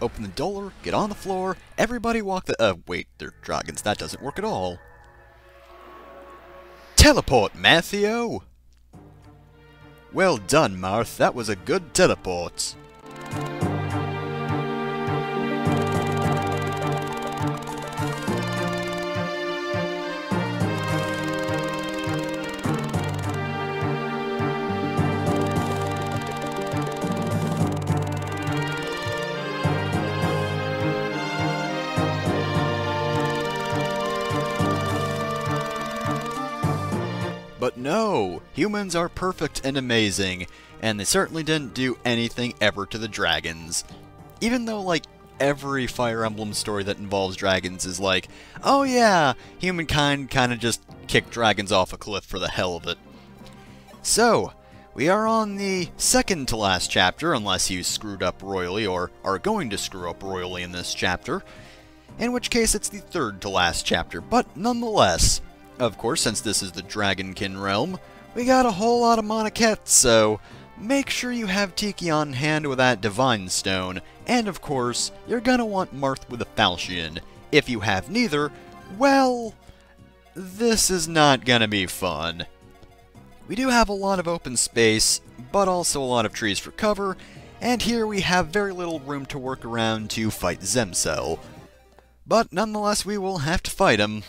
open the door, get on the floor, everybody walk the... wait, they're dragons. That doesn't work at all. Teleport, Matthew! Well done, Marth. That was a good teleport. But no! Humans are perfect and amazing, and they certainly didn't do anything ever to the dragons. Even though, like, every Fire Emblem story that involves dragons is like, oh yeah, humankind kinda just kicked dragons off a cliff for the hell of it. So, we are on the second to last chapter, unless you screwed up royally or are going to screw up royally in this chapter, in which case it's the third to last chapter, but nonetheless. Of course, since this is the Dragonkin realm, we got a whole lot of Monokets, so make sure you have Tiki on hand with that Divine Stone, and of course, you're gonna want Marth with a Falchion. If you have neither, well, this is not gonna be fun. We do have a lot of open space, but also a lot of trees for cover, and here we have very little room to work around to fight Xemcel. But nonetheless, we will have to fight him,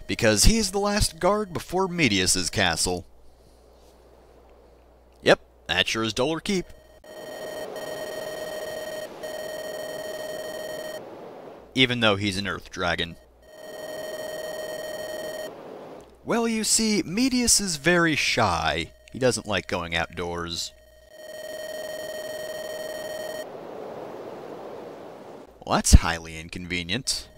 because he is the last guard before Medius's castle. Yep, that sure is dull or keep. Even though he's an Earth Dragon. Well, you see, Medius is very shy. He doesn't like going outdoors. Well, that's highly inconvenient.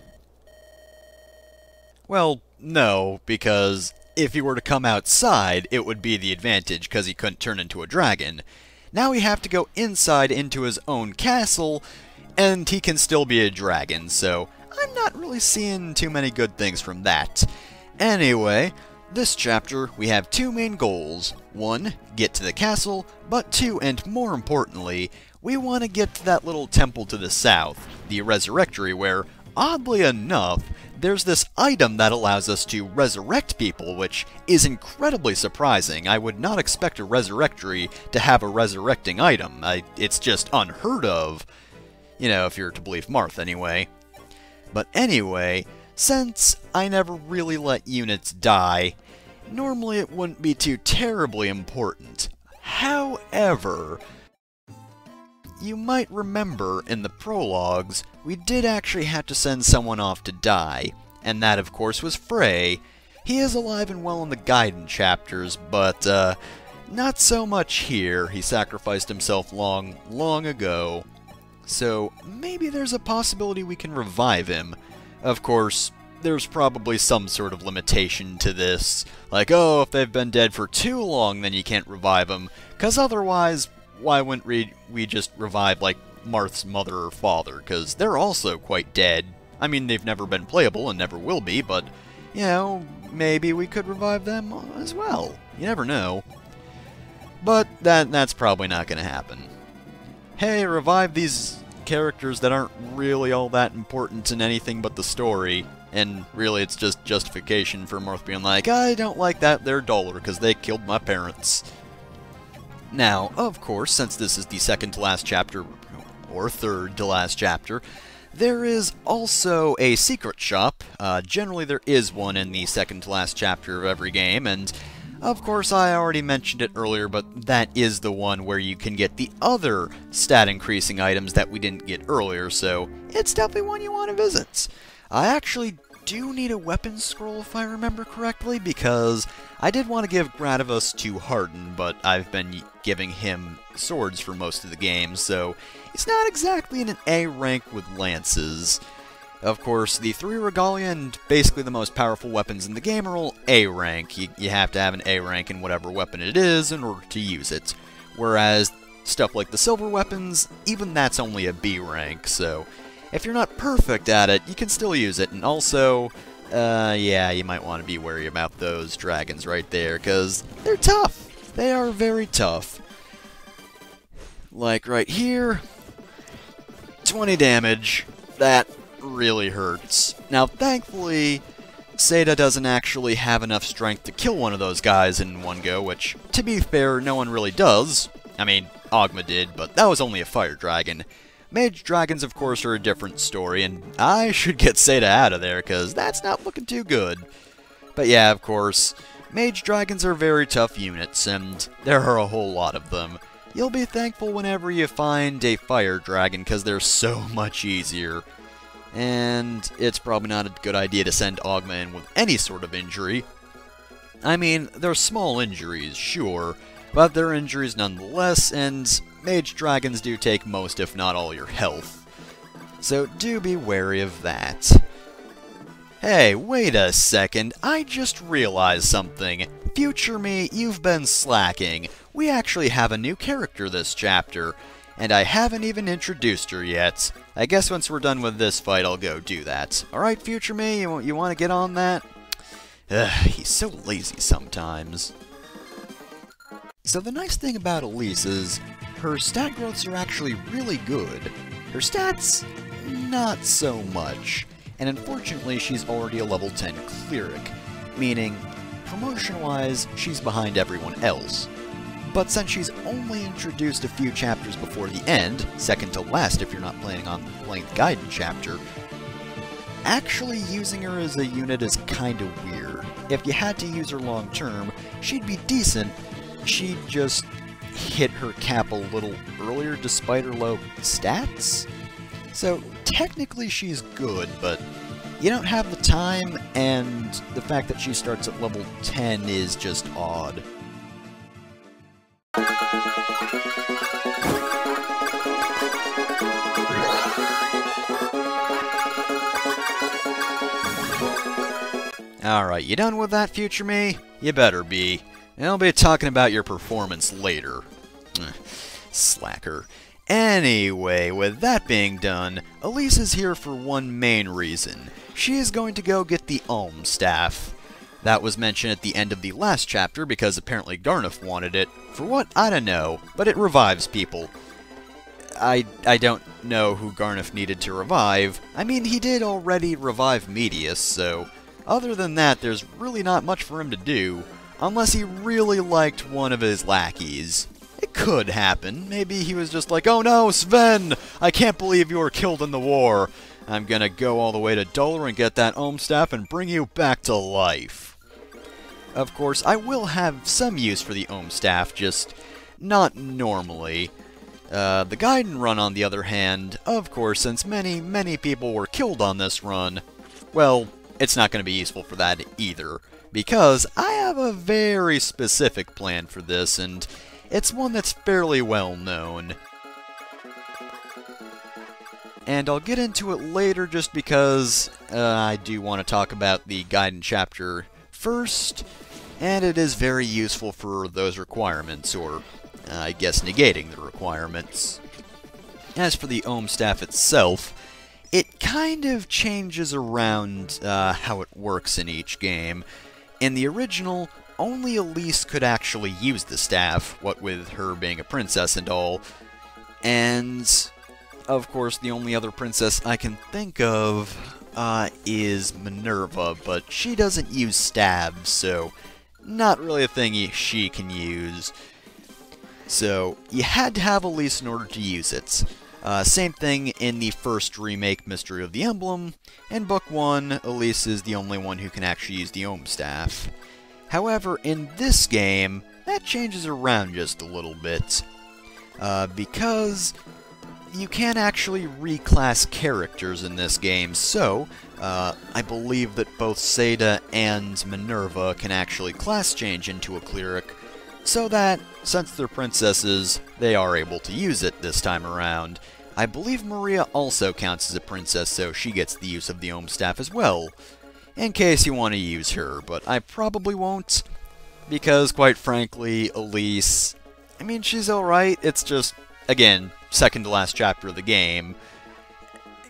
Well, no, because if he were to come outside, it would be the advantage, because he couldn't turn into a dragon. Now we have to go inside into his own castle, and he can still be a dragon, so I'm not really seeing too many good things from that. Anyway, this chapter, we have two main goals. One, get to the castle, but two, and more importantly, we want to get to that little temple to the south, the Resurrectory, where, oddly enough, there's this item that allows us to resurrect people, which is incredibly surprising. I would not expect a Resurrectory to have a resurrecting item. It's just unheard of. You know, if you're to believe Marth, anyway. But anyway, since I never really let units die, normally it wouldn't be too terribly important. However, you might remember in the prologues, we did actually have to send someone off to die, and that of course was Frey. He is alive and well in the Gaiden chapters, but not so much here. He sacrificed himself long ago. So maybe there's a possibility we can revive him. Of course, there's probably some sort of limitation to this. Like, oh, if they've been dead for too long, then you can't revive them, because otherwise, why wouldn't we just revive, like, Marth's mother or father, because they're also quite dead. I mean, they've never been playable and never will be, but, you know, maybe we could revive them as well. You never know. But that's probably not going to happen. Hey, revive these characters that aren't really all that important in anything but the story, and really it's just justification for Marth being like, I don't like that, they're duller, because they killed my parents. Now, of course, since this is the second to last chapter, or third to last chapter, there is also a secret shop. Generally there is one in the second to last chapter of every game, and of course I already mentioned it earlier, but that is the one where you can get the other stat-increasing items that we didn't get earlier, so it's definitely one you want to visit. I actually do need a weapon scroll if I remember correctly, because I did want to give Gradivus to Harden, but I've been giving him swords for most of the game, so it's not exactly in an A rank with lances. Of course, the 3 Regalia and basically the most powerful weapons in the game are all A rank. You have to have an A rank in whatever weapon it is in order to use it. Whereas stuff like the silver weapons, even that's only a B rank, so if you're not perfect at it, you can still use it. And also, yeah, you might want to be wary about those dragons right there, because they're tough. They are very tough. Like right here, 20 damage. That really hurts. Now, thankfully, Seda doesn't actually have enough strength to kill one of those guys in one go, which, to be fair, no one really does. I mean, Ogma did, but that was only a fire dragon. Mage dragons, of course, are a different story, and I should get Seda out of there, because that's not looking too good. But yeah, of course, mage dragons are very tough units, and there are a whole lot of them. You'll be thankful whenever you find a fire dragon, because they're so much easier. And it's probably not a good idea to send Ogma in with any sort of injury. I mean, they're small injuries, sure, but they're injuries nonetheless, and mage dragons do take most, if not all, your health. So do be wary of that. Hey, wait a second, I just realized something. Future me, you've been slacking. We actually have a new character this chapter, and I haven't even introduced her yet. I guess once we're done with this fight, I'll go do that. Alright, future me, you want to get on that? He's so lazy sometimes. So the nice thing about Elice is, her stat growths are actually really good. Her stats, not so much. And unfortunately, she's already a level 10 cleric, meaning, promotion-wise, she's behind everyone else. But since she's only introduced a few chapters before the end, second to last if you're not planning on playing the Gaiden chapter, actually using her as a unit is kinda weird. If you had to use her long-term, she'd be decent, she'd just hit her cap a little earlier despite her low stats? So technically she's good, but you don't have the time, and the fact that she starts at level 10 is just odd. Alright, you done with that, future me? You better be. And I'll be talking about your performance later. Slacker. Anyway, with that being done, Elice is here for one main reason. She is going to go get the Elm Staff. That was mentioned at the end of the last chapter because apparently Garnef wanted it. For what? I don't know, but it revives people. I don't know who Garnef needed to revive. I mean, he did already revive Medius, so other than that, there's really not much for him to do, unless he really liked one of his lackeys. It could happen. Maybe he was just like, oh no, Sven! I can't believe you were killed in the war. I'm gonna go all the way to Dollar and get that Elm Staff and bring you back to life. Of course, I will have some use for the Elm Staff, just not normally. The Gaiden run, on the other hand, of course, since many people were killed on this run, well, it's not going to be useful for that either, because I have a very specific plan for this, and it's one that's fairly well known. And I'll get into it later just because I do want to talk about the Gaiden chapter first, and it is very useful for those requirements, or I guess negating the requirements. As for the Elm Staff itself, it kind of changes around how it works in each game. In the original, only Elice could actually use the staff, what with her being a princess and all, and of course the only other princess I can think of is Minerva, but she doesn't use stabs, so not really a thing she can use. So you had to have Elice in order to use it. Same thing in the first remake, Mystery of the Emblem. In Book 1, Elice is the only one who can actually use the Elm Staff. However, in this game, that changes around just a little bit. Because you can actually reclass characters in this game, so I believe that both Seda and Minerva can actually class change into a cleric, so that, since they're princesses, they are able to use it this time around. I believe Maria also counts as a princess, so she gets the use of the Elm Staff as well, in case you want to use her, but I probably won't, because, quite frankly, Elice, I mean, she's alright, it's just, again, second to last chapter of the game.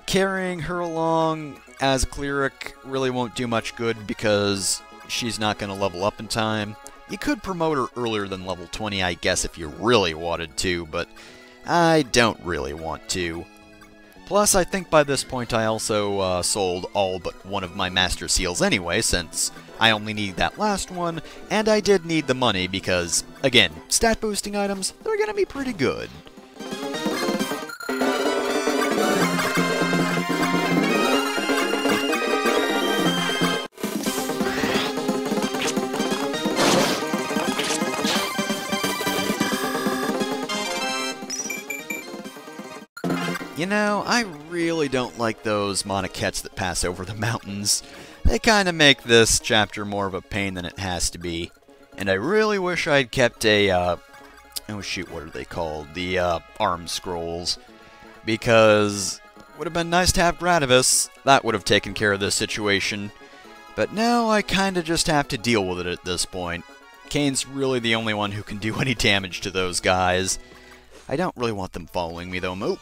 Carrying her along as a cleric really won't do much good, because she's not going to level up in time. You could promote her earlier than level 20, I guess, if you really wanted to, but I don't really want to. Plus, I think by this point I also sold all but one of my Master Seals anyway, since I only need that last one, and I did need the money because, again, stat boosting items, they're gonna be pretty good. You know, I really don't like those Monokets that pass over the mountains. They kind of make this chapter more of a pain than it has to be. And I really wish I'd kept a, oh shoot, what are they called? The, arm scrolls. Because it would have been nice to have Gradivis. That would have taken care of this situation. But now I kind of just have to deal with it at this point. Kane's really the only one who can do any damage to those guys. I don't really want them following me though. Oh.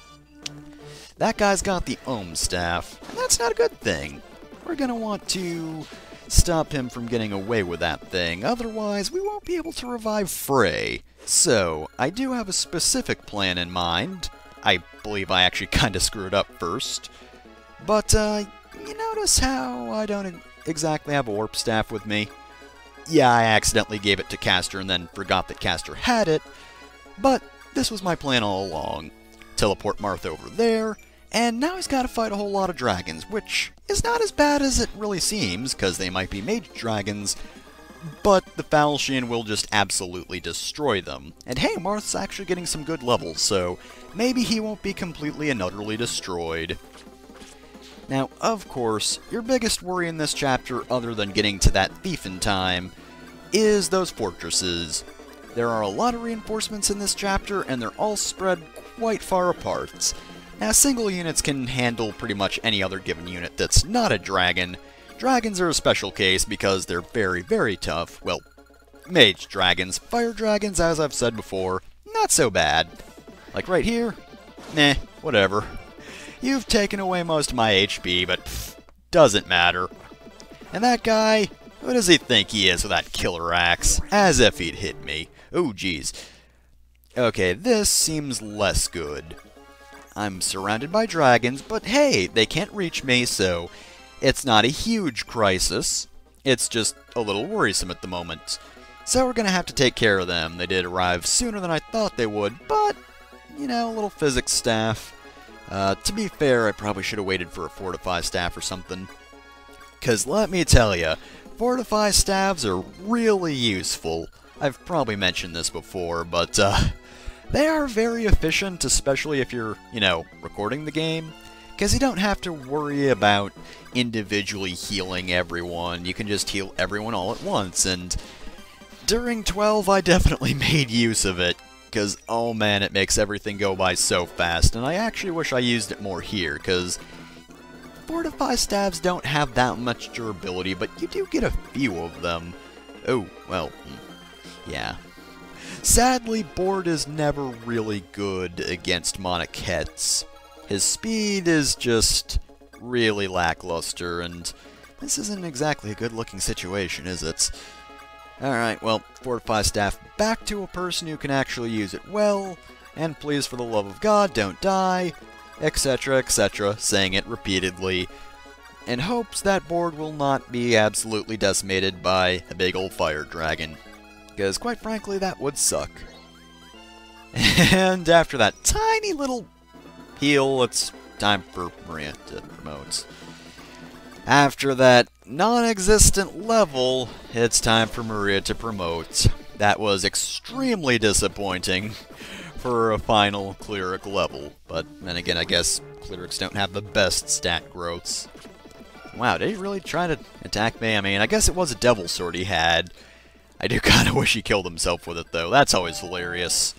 That guy's got the Ohm Staff, and that's not a good thing. We're gonna want to stop him from getting away with that thing, otherwise we won't be able to revive Frey. So, I do have a specific plan in mind. I believe I actually kinda screwed up first. But, you notice how I don't exactly have a Warp Staff with me? Yeah, I accidentally gave it to Castor and then forgot that Castor had it, but this was my plan all along. Teleport Marth over there, and now he's got to fight a whole lot of dragons, which is not as bad as it really seems, because they might be mage dragons, but the Falchion will just absolutely destroy them. And hey, Marth's actually getting some good levels, so maybe he won't be completely and utterly destroyed. Now, of course, your biggest worry in this chapter, other than getting to that thief in time, is those fortresses. There are a lot of reinforcements in this chapter, and they're all spread quite far apart. Now, single units can handle pretty much any other given unit that's not a dragon. Dragons are a special case because they're very, very tough. Well, mage dragons. Fire dragons, as I've said before, not so bad. Like right here? Meh, whatever. You've taken away most of my HP, but pff, doesn't matter. And that guy, who does he think he is with that killer axe? As if he'd hit me. Oh, jeez. Okay, this seems less good. I'm surrounded by dragons, but hey, they can't reach me, so it's not a huge crisis. It's just a little worrisome at the moment. So we're gonna have to take care of them. They did arrive sooner than I thought they would, but, you know, a little physics staff. To be fair, I probably should have waited for a Fortify staff or something. Because let me tell you, Fortify staves are really useful. I've probably mentioned this before, but they are very efficient, especially if you're, you know, recording the game. Because you don't have to worry about individually healing everyone. You can just heal everyone all at once, and during 12 I definitely made use of it. Because, oh man, it makes everything go by so fast, and I actually wish I used it more here, because Fortify staves don't have that much durability, but you do get a few of them. Oh, well, yeah. Sadly, Bord is never really good against Monokets. His speed is just really lackluster, and this isn't exactly a good-looking situation, is it? Alright, well, Fortify staff back to a person who can actually use it well, and please, for the love of God, don't die, etc., etc., saying it repeatedly, in hopes that Bord will not be absolutely decimated by a big old fire dragon. Because, quite frankly, that would suck. And after that tiny little heal, it's time for Maria to promote. After that non-existent level, it's time for Maria to promote. That was extremely disappointing for a final cleric level. But then again, I guess clerics don't have the best stat growths. Wow, did he really try to attack me? I mean, I guess it was a devil sword he had. I do kind of wish he killed himself with it, though. That's always hilarious.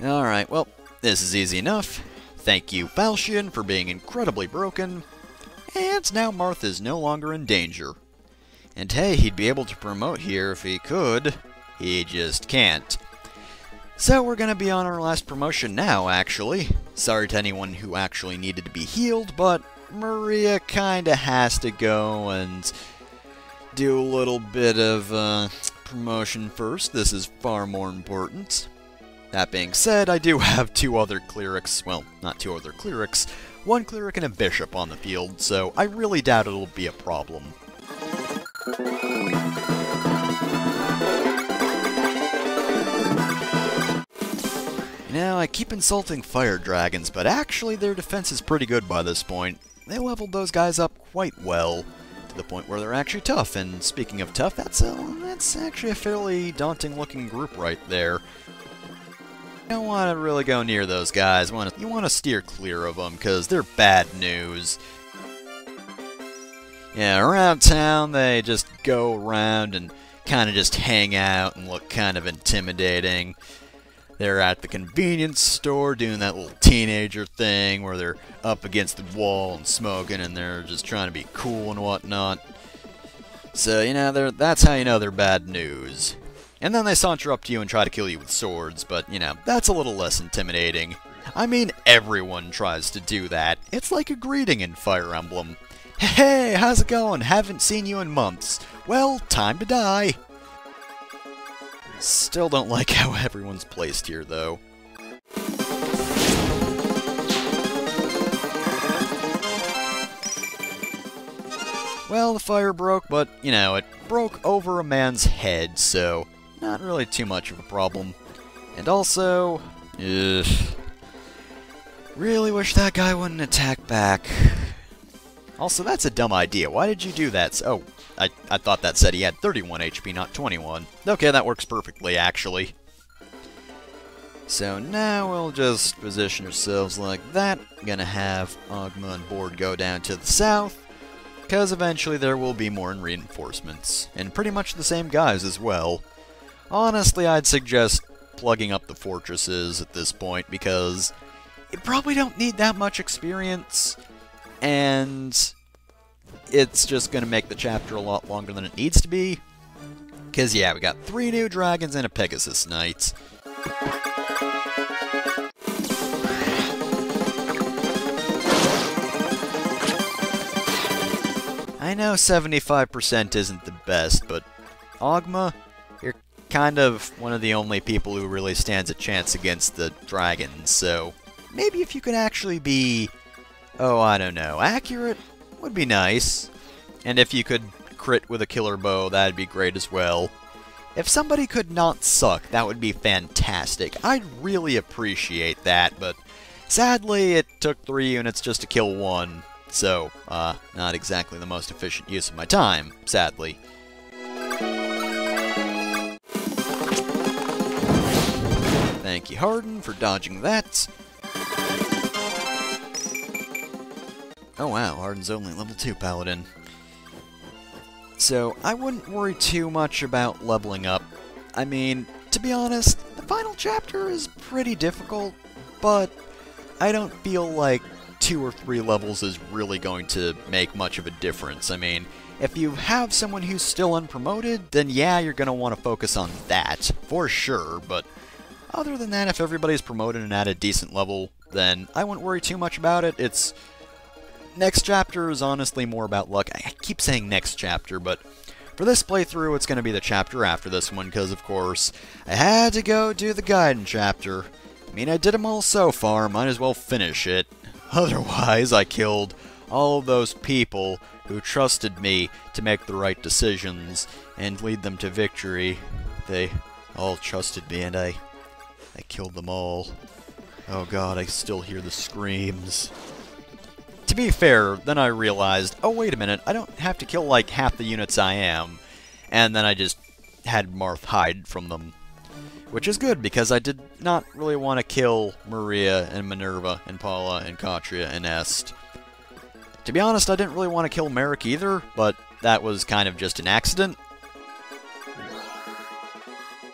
Alright, well, this is easy enough. Thank you, Falchion, for being incredibly broken. And now Marth is no longer in danger. And hey, he'd be able to promote here if he could. He just can't. So we're gonna be on our last promotion now, actually. Sorry to anyone who actually needed to be healed, but Maria kinda has to go and do a little bit of promotion first. This is far more important. That being said, I do have two other clerics, well, not two other clerics, one cleric and a bishop on the field, so I really doubt it'll be a problem. You know, I keep insulting fire dragons, but actually their defense is pretty good by this point. They leveled those guys up quite well, to the point where they're actually tough, and speaking of tough, that's actually a fairly daunting looking group right there. You don't want to really go near those guys. You want to steer clear of them, because they're bad news. Yeah, around town, they just go around and kind of just hang out and look kind of intimidating. They're at the convenience store doing that little teenager thing where they're up against the wall and smoking and they're just trying to be cool and whatnot. So, you know, that's how you know they're bad news. And then they saunter up to you and try to kill you with swords, but, you know, that's a little less intimidating. I mean, everyone tries to do that. It's like a greeting in Fire Emblem. Hey, how's it going? Haven't seen you in months. Well, time to die. Still don't like how everyone's placed here, though. Well, the fire broke, but, you know, it broke over a man's head, so not really too much of a problem. And also, really wish that guy wouldn't attack back. Also, that's a dumb idea. Why did you do that? Oh, I thought that said he had 31 HP, not 21. Okay, that works perfectly, actually. So now we'll just position ourselves like that. Gonna have Ogma and Board go down to the south, because eventually there will be more reinforcements. And pretty much the same guys as well. Honestly, I'd suggest plugging up the fortresses at this point, because you probably don't need that much experience, and it's just going to make the chapter a lot longer than it needs to be. Because, yeah, we got 3 new dragons and a Pegasus Knight. I know 75% isn't the best, but Ogma, you're kind of one of the only people who really stands a chance against the dragons, so maybe if you could actually be, oh, I don't know, accurate would be nice. And if you could crit with a killer bow, that'd be great as well. If somebody could not suck, that would be fantastic. I'd really appreciate that, but sadly it took 3 units just to kill 1. So, not exactly the most efficient use of my time, sadly. Thank you, Harden, for dodging that. Oh wow, Harden's only level 2 paladin. So, I wouldn't worry too much about leveling up. I mean, to be honest, the final chapter is pretty difficult, but I don't feel like 2 or 3 levels is really going to make much of a difference. I mean, if you have someone who's still unpromoted, then yeah, you're going to want to focus on that, for sure, but other than that, if everybody's promoted and at a decent level, then I wouldn't worry too much about it. Next chapter is honestly more about luck. I keep saying next chapter, but for this playthrough, it's going to be the chapter after this one, because, of course, I had to go do the Gaiden chapter. I mean, I did them all so far, might as well finish it. Otherwise, I killed all of those people who trusted me to make the right decisions and lead them to victory. They all trusted me, and I killed them all. Oh god, I still hear the screams. To be fair, then I realized, oh wait a minute, I don't have to kill like half the units I am. And then I just had Marth hide from them. Which is good, because I did not really want to kill Maria and Minerva and Paula and Katria and Est. To be honest, I didn't really want to kill Merrick either, but that was kind of just an accident.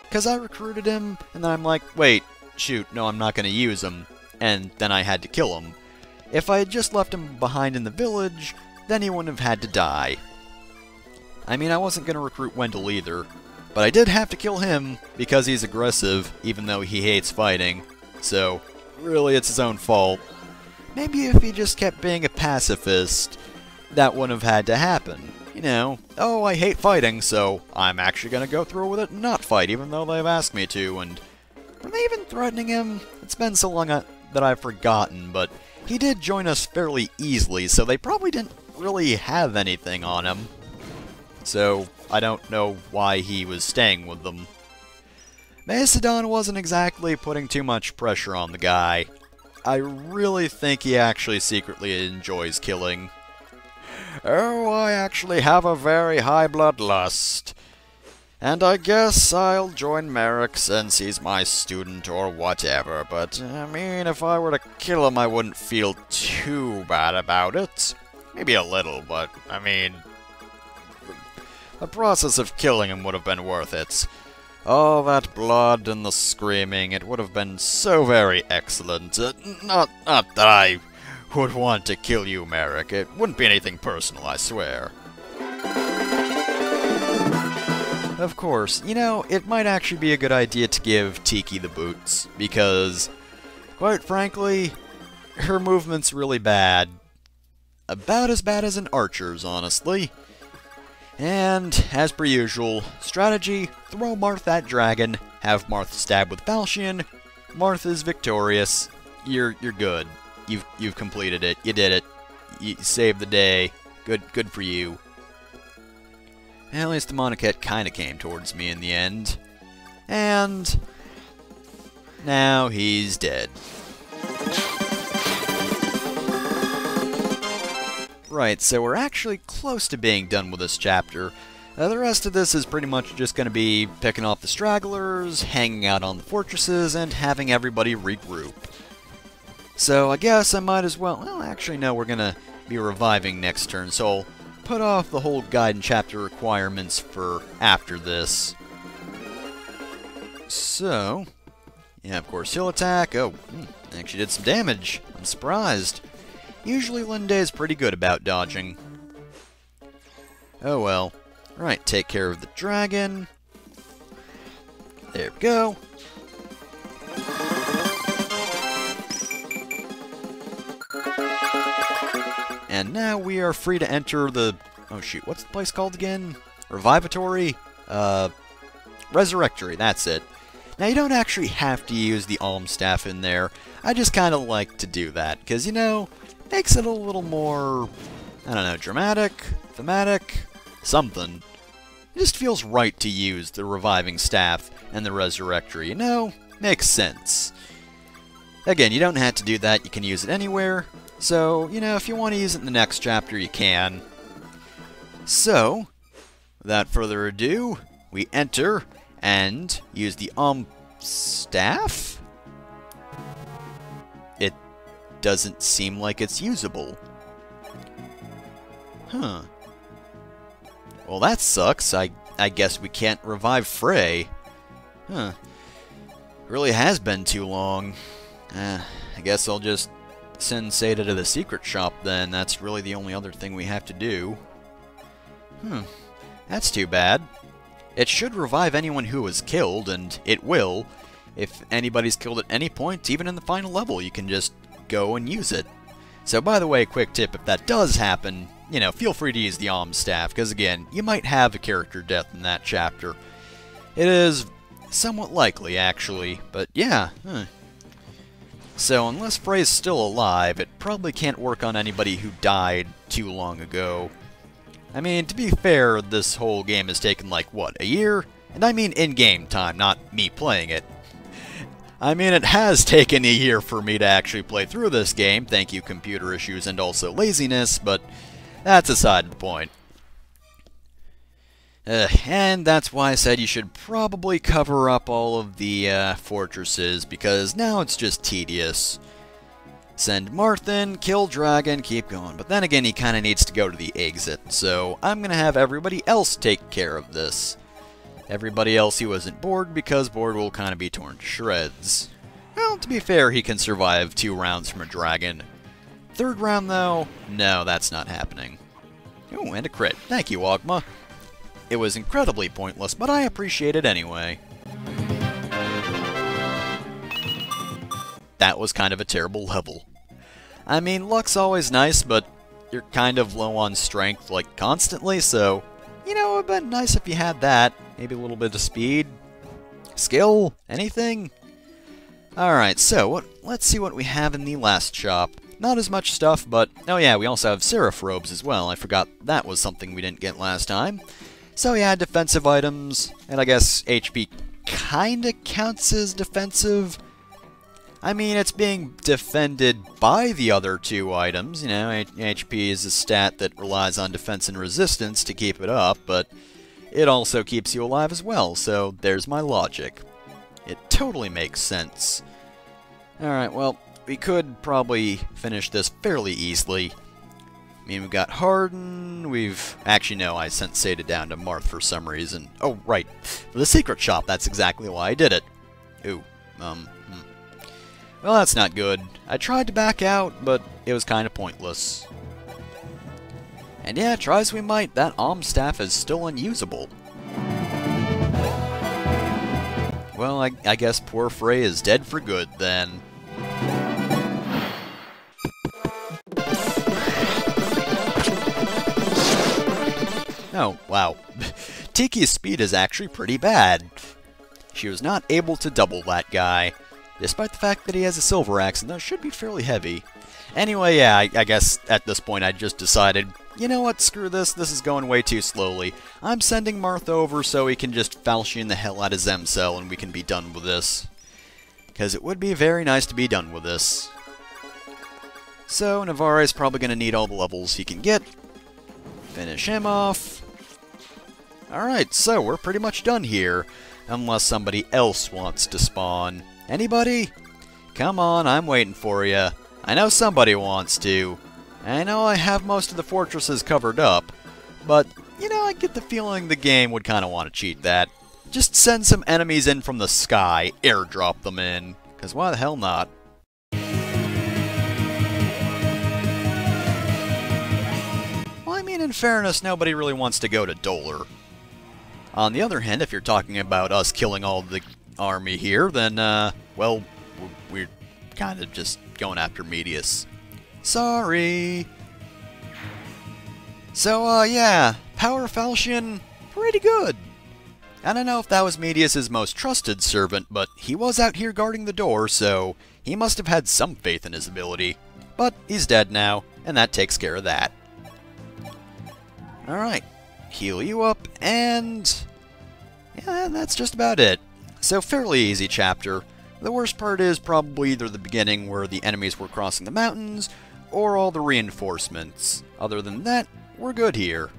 Because I recruited him, and then I'm like, wait, shoot, no, I'm not going to use him. And then I had to kill him. If I had just left him behind in the village, then he wouldn't have had to die. I mean, I wasn't going to recruit Wendell either. But I did have to kill him, because he's aggressive, even though he hates fighting. So, really, it's his own fault. Maybe if he just kept being a pacifist, that wouldn't have had to happen. You know, oh, I hate fighting, so I'm actually going to go through with it and not fight, even though they've asked me to, and from they even threatening him? It's been so long that I've forgotten, but he did join us fairly easily, so they probably didn't really have anything on him. So, I don't know why he was staying with them. Macedon wasn't exactly putting too much pressure on the guy. I really think he actually secretly enjoys killing. Oh, I actually have a very high bloodlust. And I guess I'll join Merrick since he's my student or whatever, but I mean, if I were to kill him, I wouldn't feel too bad about it. Maybe a little, but I mean, the process of killing him would have been worth it. All that blood and the screaming, it would have been so very excellent. Not that I would want to kill you, Merrick. It wouldn't be anything personal, I swear. Of course, you know, it might actually be a good idea to give Tiki the boots, because, quite frankly, her movement's really bad. About as bad as an archer's, honestly. And, as per usual, strategy, throw Marth at Dragon, have Marth stab with Falchion, Marth is victorious, you're good. You've completed it, you did it, you saved the day, good for you. At least the Monoket kinda came towards me in the end. And now he's dead. Right, so we're actually close to being done with this chapter. The rest of this is pretty much just going to be picking off the stragglers, hanging out on the fortresses, and having everybody regroup. So I guess I might as well actually no, we're going to be reviving next turn, so I'll put off the whole guide and chapter requirements for after this. So, yeah, of course, he'll attack. Oh, actually did some damage. I'm surprised. Usually Linde is pretty good about dodging. Oh well. Right, take care of the dragon. There we go. And now we are free to enter the... Oh shoot, what's the place called again? Revivatory? Resurrectory, that's it. Now you don't actually have to use the Alm Staff in there. I just kind of like to do that, because, you know, makes it a little more, I don't know, dramatic, thematic, something. It just feels right to use the Reviving Staff and the Resurrectory, you know? Makes sense. Again, you don't have to do that, you can use it anywhere. So, you know, if you want to use it in the next chapter, you can. So, without further ado, we enter and use the Staff? It doesn't seem like it's usable. Huh. Well, that sucks. I guess we can't revive Frey. Huh. Really has been too long. I guess I'll just send Seda to the secret shop then. That's really the only other thing we have to do. That's too bad. It should revive anyone who was killed, and it will. If anybody's killed at any point, even in the final level, you can just go and use it. So, by the way, quick tip, if that does happen, you know, feel free to use the Alm Staff, because again, you might have a character death in that chapter. It is somewhat likely, actually, but yeah. So, unless Frey's still alive, it probably can't work on anybody who died too long ago. I mean, to be fair, this whole game has taken, like, what, a year? And I mean in-game time, not me playing it. I mean, it has taken a year for me to actually play through this game, thank you computer issues and also laziness, but that's aside the point. And that's why I said you should probably cover up all of the fortresses, because now it's just tedious. Send Marth in, kill Dragon, keep going. But then again, he kind of needs to go to the exit, so I'm going to have everybody else take care of this. Everybody else who isn't Board, because Board will kind of be torn to shreds. Well, to be fair, he can survive 2 rounds from a dragon. 3rd round, though, no, that's not happening. Oh, and a crit. Thank you, Ogma. It was incredibly pointless, but I appreciate it anyway. That was kind of a terrible level. I mean, luck's always nice, but you're kind of low on strength, like, constantly, so, you know, it would have been nice if you had that. Maybe a little bit of speed, skill, anything. Alright, so let's see what we have in the last shop. Not as much stuff, but oh yeah, we also have Seraph robes as well. I forgot that was something we didn't get last time. So yeah, defensive items, and I guess HP kinda counts as defensive. I mean, it's being defended by the other two items, you know, HP is a stat that relies on defense and resistance to keep it up, but it also keeps you alive as well, so there's my logic. It totally makes sense. Alright, well, we could probably finish this fairly easily. I mean, we've got Harden, actually, no, I sent Seda down to Marth for some reason. Oh, right, for the secret shop, that's exactly why I did it. Ooh, Well, that's not good. I tried to back out, but it was kind of pointless. And yeah, try as we might, that staff is still unusable. Well, I guess poor Frey is dead for good, then. Oh, wow. Tiki's speed is actually pretty bad. She was not able to double that guy, despite the fact that he has a silver axe, and that should be fairly heavy. Anyway, yeah, I guess at this point I just decided, you know what, screw this, this is going way too slowly. I'm sending Marth over so he can just falchion the hell out of Xemcel and we can be done with this. Because it would be very nice to be done with this. So, Navarre is probably going to need all the levels he can get. Finish him off. Alright, so we're pretty much done here. Unless somebody else wants to spawn. Anybody? Come on, I'm waiting for you. I know somebody wants to. I know I have most of the fortresses covered up, but, you know, I get the feeling the game would kind of want to cheat that. Just send some enemies in from the sky, airdrop them in, because why the hell not? Well, I mean, in fairness, nobody really wants to go to Dolar. On the other hand, if you're talking about us killing all the army here, then, well, we're kind of just going after Medius. Sorry. So, yeah, Power Falchion, pretty good. I don't know if that was Medius' most trusted servant, but he was out here guarding the door, so he must have had some faith in his ability. But he's dead now, and that takes care of that. Alright, heal you up, and yeah, that's just about it. So, fairly easy chapter. The worst part is probably either the beginning where the enemies were crossing the mountains, or all the reinforcements. Other than that, we're good here.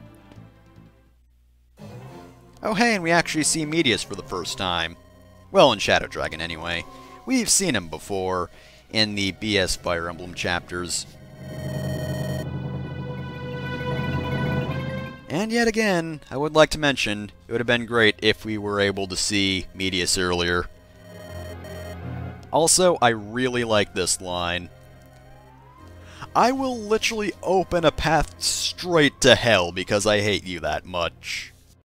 Oh hey, and we actually see Medius for the first time. Well, in Shadow Dragon anyway. We've seen him before in the BS Fire Emblem chapters. And yet again, I would like to mention, it would have been great if we were able to see Medius earlier. Also, I really like this line. I will literally open a path straight to hell because I hate you that much.